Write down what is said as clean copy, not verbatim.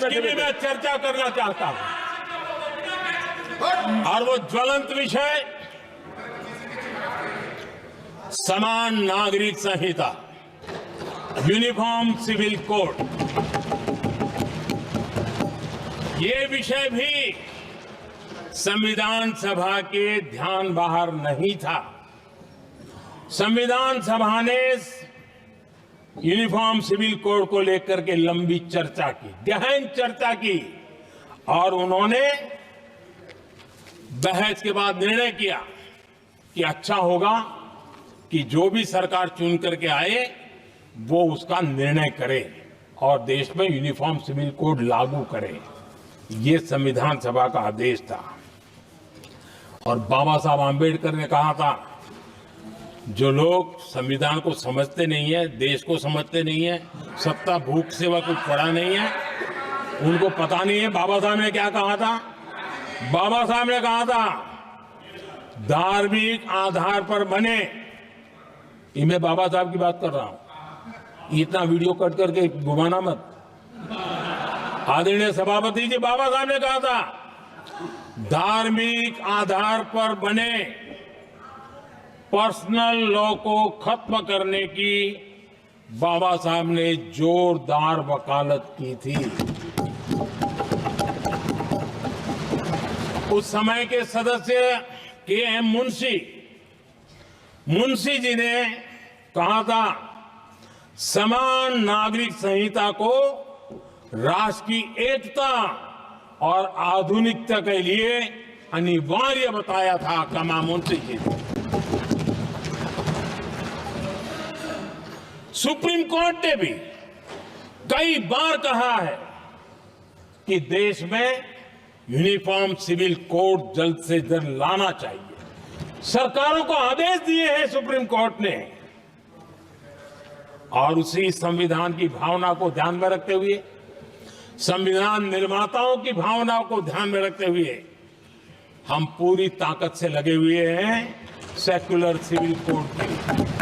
जिसकी भी मैं चर्चा करना चाहता हूं, और वो ज्वलंत विषय समान नागरिक संहिता, यूनिफॉर्म सिविल कोड। ये विषय भी संविधान सभा के ध्यान बाहर नहीं था। संविधान सभा ने यूनिफॉर्म सिविल कोड को लेकर के लंबी चर्चा की, गहन चर्चा की, और उन्होंने बहस के बाद निर्णय किया कि अच्छा होगा कि जो भी सरकार चुन करके आए वो उसका निर्णय करे और देश में यूनिफॉर्म सिविल कोड लागू करे। ये संविधान सभा का आदेश था। और बाबा साहब आंबेडकर ने कहा था, जो लोग संविधान को समझते नहीं है, देश को समझते नहीं है, सत्ता भूख सेवा कुछ पढ़ा नहीं है, उनको पता नहीं है बाबा साहब ने क्या कहा था। बाबा साहब ने कहा था, धार्मिक आधार पर बने, ये मैं बाबा साहब की बात कर रहा हूं, इतना वीडियो कट करके घुमाना मत। आदरणीय सभापति जी, बाबा साहब ने कहा था, धार्मिक आधार पर बने पर्सनल लॉ को खत्म करने की बाबा साहब ने जोरदार वकालत की थी। उस समय के सदस्य के.एम. मुंशी जी ने कहा था, समान नागरिक संहिता को राष्ट्र की एकता और आधुनिकता के लिए अनिवार्य बताया था। कमा मुंशी जी ने। सुप्रीम कोर्ट ने भी कई बार कहा है कि देश में यूनिफॉर्म सिविल कोड जल्द से जल्द लाना चाहिए। सरकारों को आदेश दिए हैं सुप्रीम कोर्ट ने, और उसी संविधान की भावना को ध्यान में रखते हुए, संविधान निर्माताओं की भावना को ध्यान में रखते हुए हम पूरी ताकत से लगे हुए हैं सेक्युलर सिविल कोड के लिए।